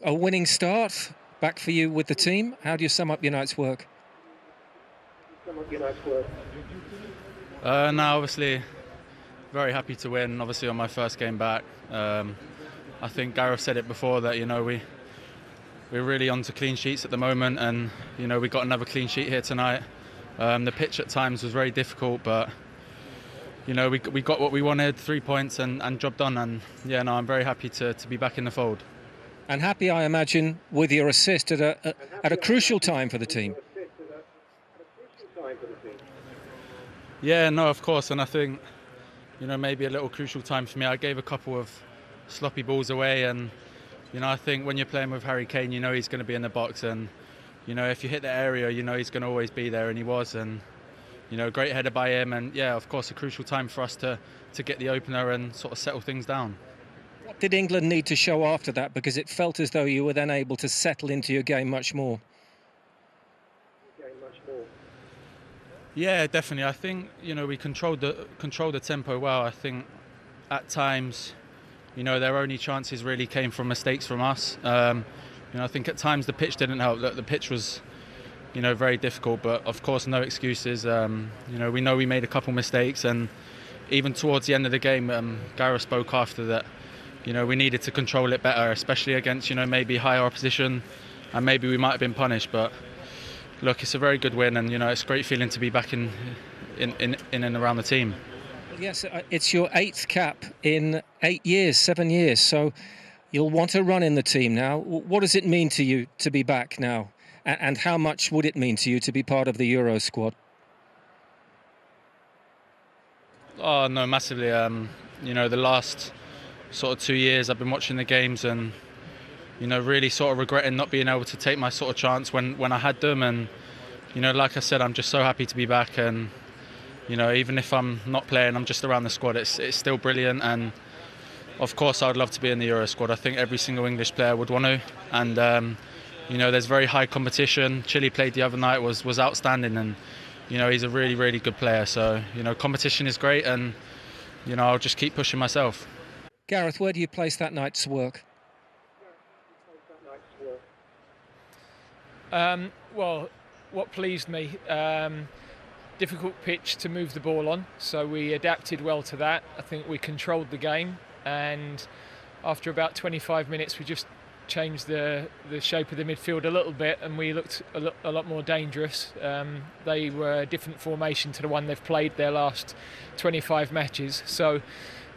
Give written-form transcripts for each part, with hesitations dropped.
A winning start back for you with the team. How do you sum up your night's work? No, obviously very happy to win. Obviously on my first game back. I think Gareth said it before that we're really onto clean sheets at the moment, and we got another clean sheet here tonight. The pitch at times was very difficult, but we got what we wanted, 3 points and job done. And I'm very happy to be back in the fold. And happy, I imagine, with your assist at a crucial time for the team. Yeah, no, of course, and I think maybe a little crucial time for me. I gave a couple of sloppy balls away, and I think when you're playing with Harry Kane, he's going to be in the box, and if you hit the area, he's going to always be there, and he was. And great header by him, and of course a crucial time for us to get the opener and sort of settle things down. What did England need to show after that? Because it felt as though you were then able to settle into your game much more. Yeah, definitely. I think we controlled the tempo well. I think at times their only chances really came from mistakes from us. I think at times the pitch didn't help. The pitch was very difficult, but of course no excuses. We know we made a couple mistakes, and even towards the end of the game, Gareth spoke after that. We needed to control it better, especially against maybe higher opposition, and maybe we might have been punished. But look, it's a very good win, and it's a great feeling to be back in and around the team. Yes, it's your 8th cap in 7 years, so you'll want to run in the team now. What does it mean to you to be back now, and how much would it mean to you to be part of the Euro squad? Oh no, massively. The last sort of 2 years I've been watching the games, and really sort of regretting not being able to take my sort of chance when I had them. And like I said, I'm just so happy to be back, and even if I'm not playing, I'm just around the squad. It's still brilliant, and of course I'd love to be in the Euro squad. I think every single English player would want to, and there's very high competition. Chile played the other night, was outstanding, and he's a really, really good player. So competition is great, and I'll just keep pushing myself. Gareth, where do you place that night's work? Well, what pleased me, difficult pitch to move the ball on, so we adapted well to that. I think we controlled the game, and after about 25 minutes we just changed the shape of the midfield a little bit, and we looked a lot more dangerous. They were a different formation to the one they've played their last 25 matches, so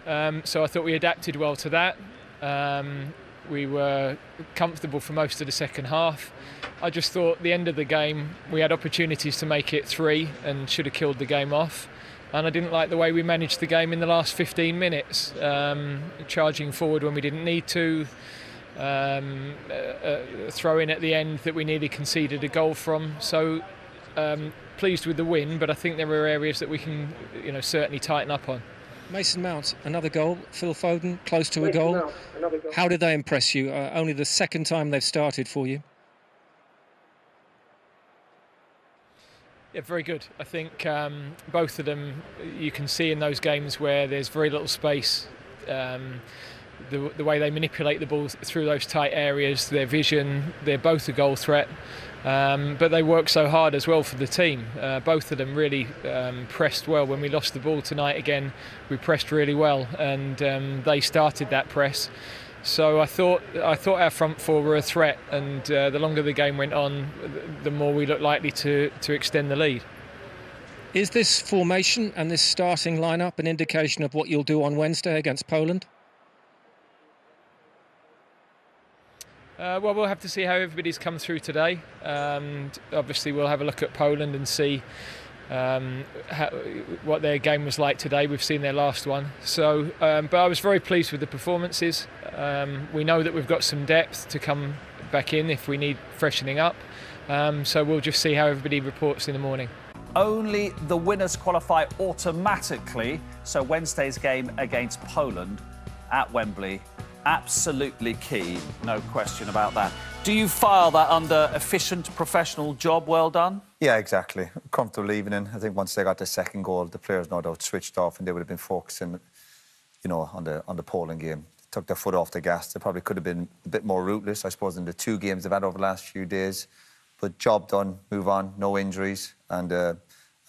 I thought we adapted well to that. We were comfortable for most of the second half. I just thought at the end of the game we had opportunities to make it 3 and should have killed the game off. And I didn't like the way we managed the game in the last 15 minutes, charging forward when we didn't need to, throw in at the end that we nearly conceded a goal from. So pleased with the win, but I think there were areas that we can certainly tighten up on. Mason Mount, another goal. Phil Foden, close to a goal. How did they impress you? Only the second time they've started for you. Yeah, very good. I think both of them, you can see in those games where there's very little space, the way they manipulate the ball through those tight areas, their vision, they're both a goal threat. But they work so hard as well for the team. Both of them really pressed well. When we lost the ball tonight again, we pressed really well, and they started that press. So I thought our front four were a threat, and the longer the game went on, the more we looked likely to extend the lead. Is this formation and this starting lineup an indication of what you'll do on Wednesday against Poland? Well, we'll have to see how everybody's come through today. Obviously, we'll have a look at Poland and see what their game was like today. We've seen their last one. So, but I was very pleased with the performances. We know that we've got some depth to come back in if we need freshening up. So we'll just see how everybody reports in the morning. Only the winners qualify automatically. So Wednesday's game against Poland at Wembley, absolutely key, no question about that. Do you file that under efficient, professional job well done? Yeah, exactly. Comfortable evening. I think once they got the second goal, the players no doubt switched off and they would have been focusing, on the Poland game. took their foot off the gas. They probably could have been a bit more ruthless, I suppose, in the 2 games they've had over the last few days. But job done, move on, no injuries, and a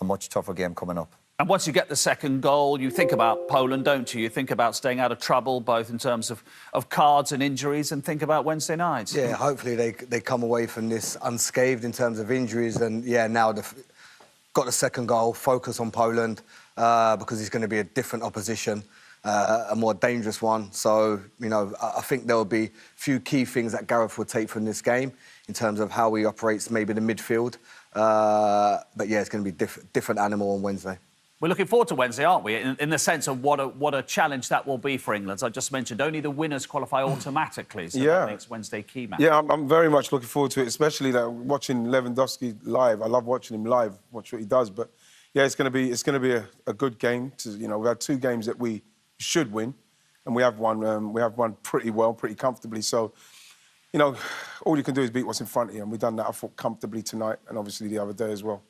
much tougher game coming up. And once you get the second goal, you think about Poland, don't you? You think about staying out of trouble, both in terms of cards and injuries, and think about Wednesday night. Yeah, hopefully they come away from this unscathed in terms of injuries. And, yeah, now they've got the second goal, focus on Poland, because it's going to be a different opposition, a more dangerous one. So, you know, I think there will be a few key things that Gareth will take from this game in terms of how he operates maybe the midfield. But, yeah, it's going to be different animal on Wednesday. We're looking forward to Wednesday, aren't we? In the sense of what a challenge that will be for England. As I just mentioned, only the winners qualify automatically, so that makes Wednesday key match. Yeah, I'm very much looking forward to it, especially watching Lewandowski live. I love watching him live, watch what he does. But yeah, it's going to be a good game. You know, we've had 2 games that we should win, and we have won. We have won pretty well, pretty comfortably. So, you know, all you can do is beat what's in front of you, and we've done that, I thought, comfortably tonight, and obviously the other day as well.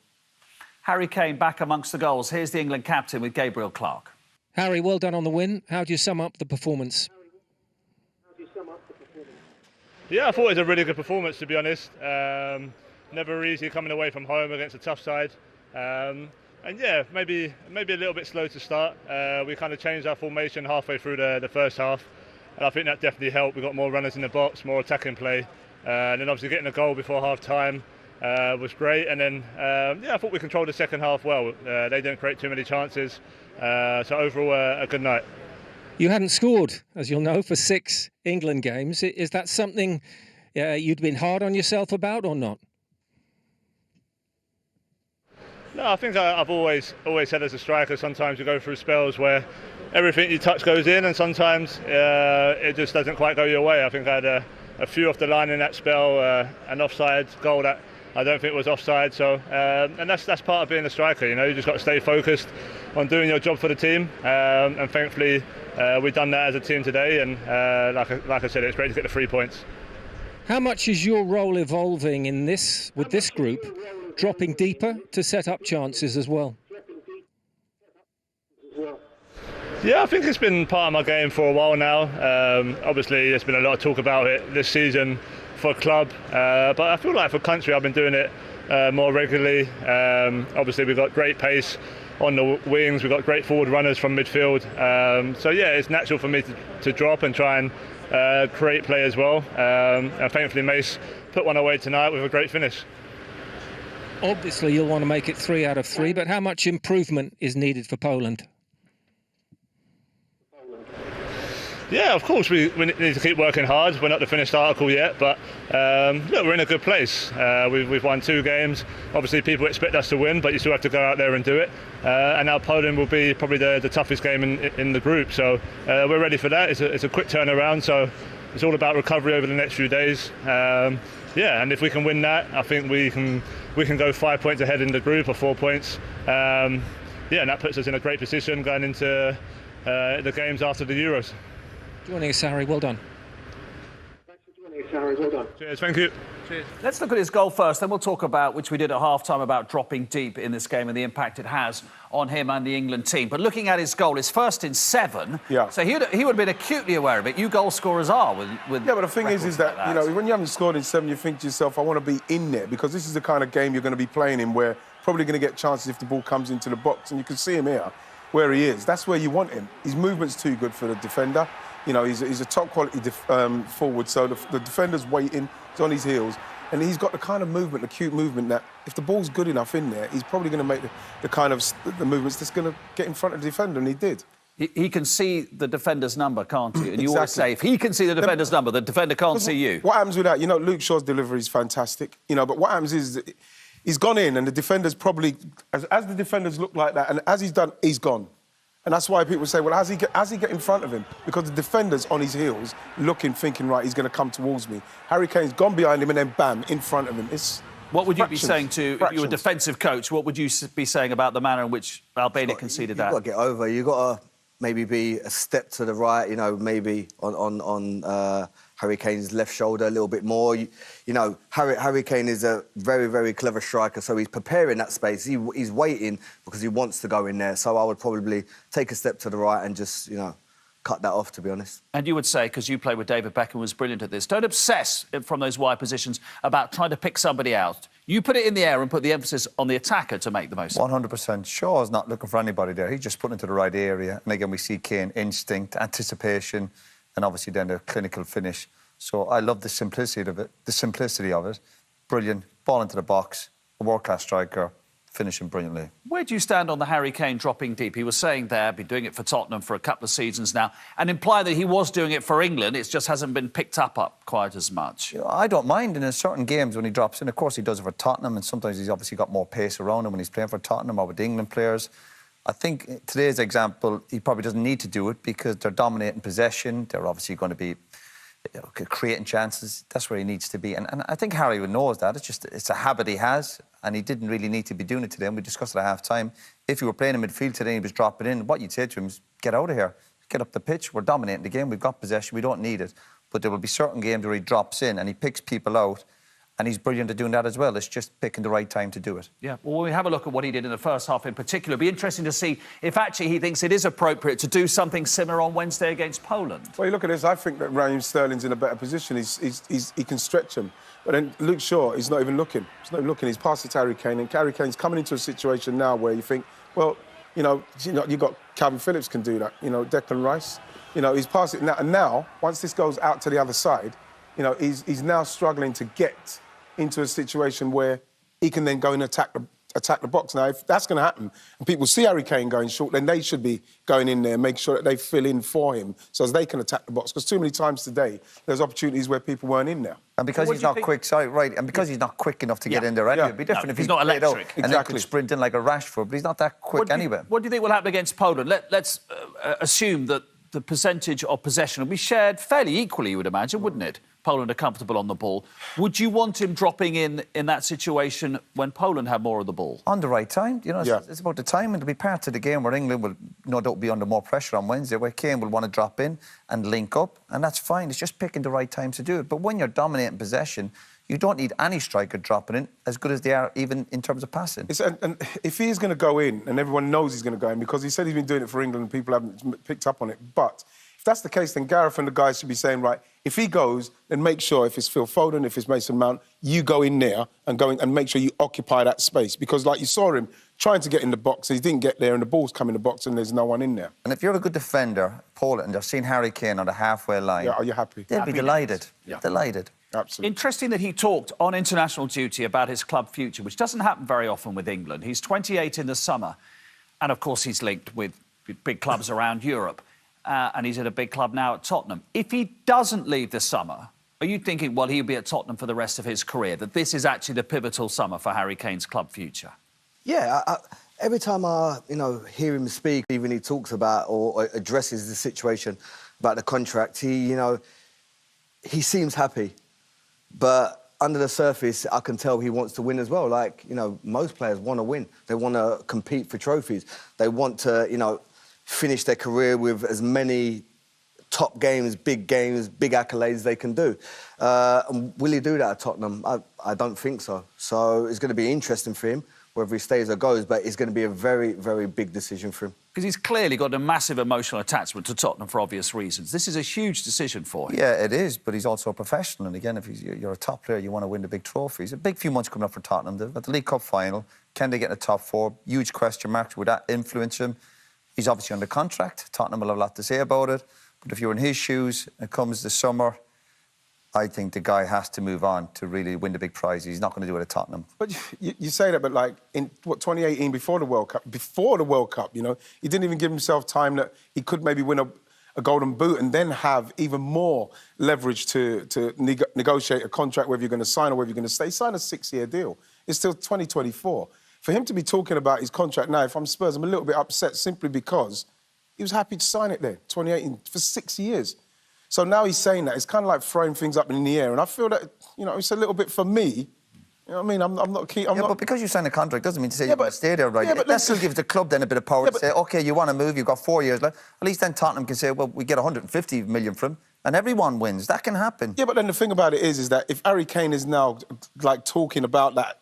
Harry Kane back amongst the goals. Here's the England captain with Gabriel Clark. Harry, well done on the win. How do you sum up the performance? Yeah, I thought it was a really good performance, to be honest. Never easy coming away from home against a tough side. And yeah, maybe a little bit slow to start. We kind of changed our formation halfway through the first half, and I think that definitely helped. We got more runners in the box, more attacking play, and then obviously getting a goal before half-time was great. And then, yeah, I thought we controlled the second half well. They didn't create too many chances, so overall a good night. You hadn't scored, as you'll know, for 6 England games. Is that something you'd been hard on yourself about or not? No, I think I've always said as a striker, sometimes you go through spells where everything you touch goes in, and sometimes it just doesn't quite go your way. I think I had a few off the line in that spell, an offside goal that I don't think was offside. So, and that's part of being a striker. You know, you just got to stay focused on doing your job for the team, and thankfully we've done that as a team today. And like I said, it's great to get the 3 points. How much is your role evolving with this group, dropping deeper to set up chances as well? Yeah, I think it's been part of my game for a while now. Obviously, there's been a lot of talk about it this season for club, but I feel like for country, I've been doing it more regularly. Obviously, we've got great pace on the wings, we've got great forward runners from midfield. So yeah, it's natural for me to drop and try and create play as well. And thankfully, Mace put one away tonight with a great finish. Obviously, you'll want to make it 3 out of 3, but how much improvement is needed for Poland? Yeah, of course, we need to keep working hard. We're not the finished article yet, but look, we're in a good place. We've won 2 games. Obviously, people expect us to win, but you still have to go out there and do it. And now Poland will be probably the toughest game in the group. So we're ready for that. It's a quick turnaround, so it's all about recovery over the next few days. Yeah, and if we can win that, I think we can go 5 points ahead in the group, or 4 points. Yeah, and that puts us in a great position going into the games after the Euros. Joining us, Harry, well done. Cheers, thank you. Cheers. Let's look at his goal first, then we'll talk about, which we did at half-time, about dropping deep in this game and the impact it has on him and the England team. But looking at his goal, his first in 7, so he would have been acutely aware of it. You goal scorers are with yeah, but the thing is that, you know, when you haven't scored in 7, you think to yourself, I want to be in there, because this is the kind of game you're going to be playing in where probably going to get chances if the ball comes into the box, and you can see him here, where he is. That's where you want him. His movement's too good for the defender. You know, he's a top-quality forward, so the defender's waiting, he's on his heels, and he's got the kind of movement, the acute movement, that if the ball's good enough in there, he's probably going to make the kind of the movements that's going to get in front of the defender, and he did. He can see the defender's number, can't he? And you always say, if he can see the defender's number, the defender can't see you. What happens with that? You know, Luke Shaw's delivery is fantastic, you know, but what happens is he's gone in, and the defender's probably, as the defenders look like that, and as he's done, he's gone. And that's why people say, well, how's he get in front of him? Because the defender's on his heels, looking, thinking, right, he's going to come towards me. Harry Kane's gone behind him and then, bam, in front of him. It's what would you be saying to, if you were a defensive coach, what would you be saying about the manner in which Albania conceded that? You've got to get over. You've got to maybe be a step to the right, you know, maybe on Harry Kane's left shoulder a little bit more. You know, Harry Kane is a very, very clever striker, so he's preparing that space. He's waiting because he wants to go in there. So I would probably take a step to the right and just, you know, cut that off, to be honest. And you would say, because you played with David Beckham, was brilliant at this, don't obsess from those wide positions about trying to pick somebody out. You put it in the air and put the emphasis on the attacker to make the most of it. 100%. Shaw's not looking for anybody there. He's just putting it to the right area. And again, we see Kane, instinct, anticipation, and obviously then the clinical finish. So I love the simplicity of it. Brilliant. Ball into the box. A world-class striker. Finishing brilliantly. Where do you stand on the Harry Kane dropping deep? He was saying there, been doing it for Tottenham for a couple of seasons now, and imply that he was doing it for England. It just hasn't been picked up quite as much. I don't mind in certain games when he drops in. Of course, he does it for Tottenham, and sometimes he's obviously got more pace around him when he's playing for Tottenham or with the England players. I think today's example, he probably doesn't need to do it because they're dominating possession. They're obviously going to be creating chances. That's where he needs to be. And I think Harry knows that. It's a habit he has, and he didn't really need to be doing it today. And we discussed it at half-time. If he were playing in midfield today and he was dropping in, what you'd say to him is, get out of here. Get up the pitch. We're dominating the game. We've got possession. We don't need it. But there will be certain games where he drops in and he picks people out, and he's brilliant at doing that as well. It's just picking the right time to do it. Yeah, well, when we have a look at what he did in the first half in particular, it'll be interesting to see if actually he thinks it is appropriate to do something similar on Wednesday against Poland. Well, you look at this, I think that Raheem Sterling's in a better position. He can stretch him. But then Luke Shaw, he's not even looking. He's not even looking. He's past it to Harry Kane, and Harry Kane's coming into a situation now where you think, well, you've got Calvin Phillips can do that. Declan Rice. He's past it now. And now, once this goes out to the other side, he's now struggling to get into a situation where he can then go and attack the box. Now, if that's going to happen, and people see Harry Kane going short, then they should be going in there and make sure that they fill in for him so as they can attack the box. Because too many times today, there's opportunities where people weren't in there. And because he's not quick, and because he's not quick enough to get in there anyway, it'd be different if he's not electric. And then could sprint in like a Rashford, but he's not that quick anyway. What do you think will happen against Poland? Let's assume that the percentage of possession will be shared fairly equally, you would imagine, wouldn't it? Poland are comfortable on the ball. Would you want him dropping in that situation when Poland have more of the ball? On the right time. It's about the time. It'll be part of the game where England will no doubt be under more pressure on Wednesday, where Kane will want to drop in and link up, and that's fine. It's just picking the right time to do it. But when you're dominating possession, you don't need any striker dropping in, as good as they are even in terms of passing. And if he's going to go in, and everyone knows he's going to go in, because he said he's been doing it for England and people haven't picked up on it, but if that's the case, then Gareth and the guys should be saying, right, if he goes, then make sure, if it's Phil Foden, if it's Mason Mount, you go in there and make sure you occupy that space. Because, like you saw him trying to get in the box, he didn't get there, and the ball's come in the box and there's no one in there. And if you're a good defender, Poland, they've seen Harry Kane on the halfway line. Yeah, are you happy? They'll be delighted. Yeah. Delighted. Absolutely. Interesting that he talked on international duty about his club future, which doesn't happen very often with England. He's 28 in the summer, and, of course, he's linked with big clubs around Europe. And he's at a big club now at Tottenham. If he doesn't leave this summer, are you thinking, well, he'll be at Tottenham for the rest of his career, that this is actually the pivotal summer for Harry Kane's club future? Yeah, every time I hear him speak, even he talks about or addresses the situation about the contract, he seems happy. But under the surface, I can tell he wants to win as well. Like, most players want to win. They want to compete for trophies. They want to, finish their career with as many top games, big accolades they can do. And will he do that at Tottenham? I don't think so. So it's going to be interesting for him, whether he stays or goes, but it's going to be a very, very big decision for him. Because he's clearly got a massive emotional attachment to Tottenham for obvious reasons. This is a huge decision for him. Yeah, it is, but he's also a professional. And again, if you're a top player, you want to win the big trophies. A big few months coming up for Tottenham. They've got the League Cup final. Can they get in the top four? Huge question marks. Would that influence him? He's obviously under contract. Tottenham will have a lot to say about it. But if you're in his shoes, it comes the summer, I think the guy has to move on to really win the big prize. He's not going to do it at Tottenham. But you say that, but like in 2018, before the World Cup, he didn't even give himself time that he could maybe win a golden boot and then have even more leverage to negotiate a contract, whether you're going to sign or whether you're going to stay. He signed a 6-year deal. It's still 2024. For him to be talking about his contract now, if I'm Spurs, I'm a little bit upset simply because he was happy to sign it there, 2018, for 6 years. So now he's saying that. It's kind of like throwing things up in the air. And I feel that, it's a little bit for me. You know what I mean? I'm not keen. But because you sign a contract doesn't mean to say you're going to stay there, right? Yeah, but that still gives the club then a bit of power to say, OK, you want to move, you've got 4 years left. At least then Tottenham can say, well, we get 150 million from him. And everyone wins. That can happen. Yeah, but then the thing about it is that if Harry Kane is now, talking about that,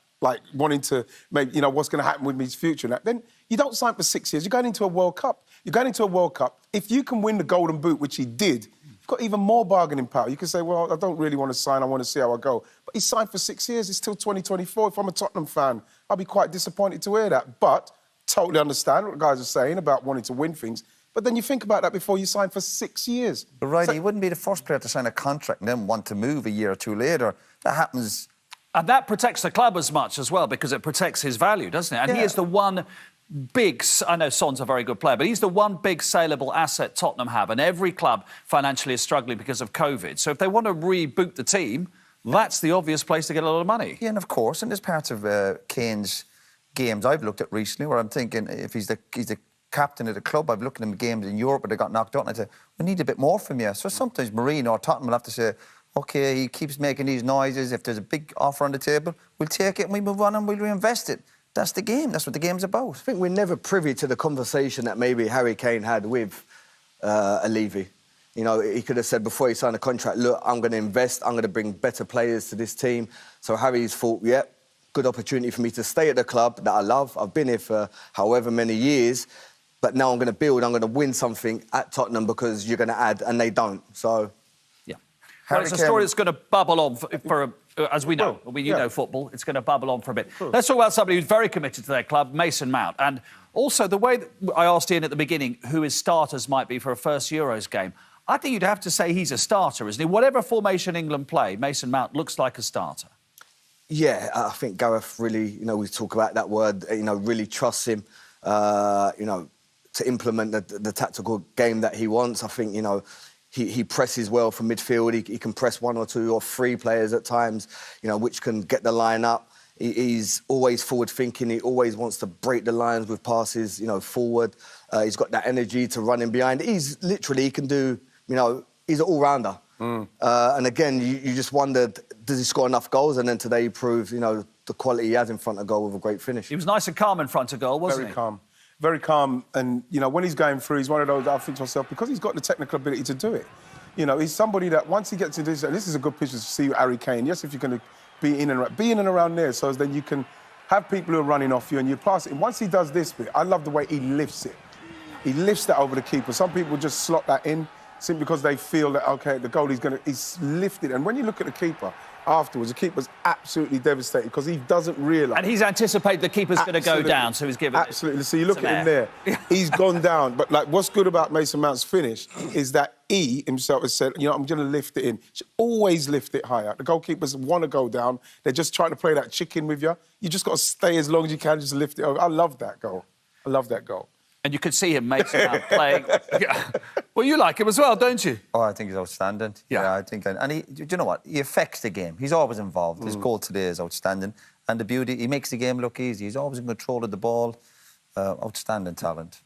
wanting to make, what's going to happen with his future, then you don't sign for 6 years. You're going into a World Cup. You're going into a World Cup. if you can win the Golden Boot, which he did, you've got even more bargaining power. You can say, well, I don't really want to sign, I want to see how I go. But he signed for 6 years, it's till 2024. If I'm a Tottenham fan, I'll be quite disappointed to hear that. But totally understand what the guys are saying about wanting to win things. But then you think about that before you sign for 6 years. But right, he wouldn't be the first player to sign a contract and then want to move a year or two later. That happens. And that protects the club as much as well, because it protects his value, doesn't it? And he is the one big... I know Son's a very good player, but he's the one big saleable asset Tottenham have, and every club financially is struggling because of COVID. So if they want to reboot the team, that's the obvious place to get a lot of money. Yeah, and of course, and there's parts of Kane's games I've looked at recently where I'm thinking, if he's the captain of the club, I've looked at him games in Europe where they got knocked out, and I said, we need a bit more from you. So sometimes Mourinho or Tottenham will have to say, OK, he keeps making these noises. If there's a big offer on the table, we'll take it and we move on and we'll reinvest it. That's the game. That's what the game's about. I think we're never privy to the conversation that maybe Harry Kane had with Levy. You know, he could have said before he signed a contract, look, I'm going to invest, I'm going to bring better players to this team. So Harry's thought, yeah, good opportunity for me to stay at the club that I love. I've been here for however many years, but now I'm going to build, I'm going to win something at Tottenham because you're going to add, and they don't. So... Well, it's a story that's going to bubble on for as we know. You know football. It's going to bubble on for a bit. Let's talk about somebody who's very committed to their club, Mason Mount. And also the way that I asked Ian at the beginning who his starters might be for a first Euros game, I think you'd have to say he's a starter, isn't he? Whatever formation England play, Mason Mount looks like a starter. Yeah, I think Gareth really, you know, we talk about that word, you know, really trusts him, you know, to implement the tactical game that he wants. I think, you know, he presses well from midfield. He can press 1 or 2 or 3 players at times, you know, which can get the line up. He's always forward-thinking. He always wants to break the lines with passes, you know, forward. He's got that energy to run in behind. He's literally, he can do, you know, he's an all-rounder. And again, you just wondered, does he score enough goals? And then today he proved, you know, the quality he has in front of goal with a great finish. He was nice and calm in front of goal, wasn't he? Very calm. Very calm, and, you know, when he's going through, he's one of those, I think to myself, because he's got the technical ability to do it. You know, he's somebody that once he gets into this, and this is a good picture to see Harry Kane. Yes, if you're going to be in and around there, so then you can have people who are running off you and you pass it. And once he does this bit, I love the way he lifts it. He lifts that over the keeper. Some people just slot that in simply because they feel that, OK, the goalie's he's lifted. And when you look at the keeper afterwards, the keeper's absolutely devastated because he doesn't realise. And he's anticipated the keeper's going to go down, so he's given Absolutely. So you look at him there, he's gone down. But, like, what's good about Mason Mount's finish is that he himself has said, you know, I'm going to lift it in. Should always lift it higher. The goalkeepers want to go down. They're just trying to play that chicken with you. You just got to stay as long as you can, just lift it over. I love that goal. I love that goal. And you could see him, Mason Mount, playing. Well, you like him as well, don't you? Oh, I think he's outstanding. Yeah, I think... And he, do you know what? He affects the game. He's always involved. His goal today is outstanding. And the beauty, he makes the game look easy. He's always in control of the ball. Outstanding talent.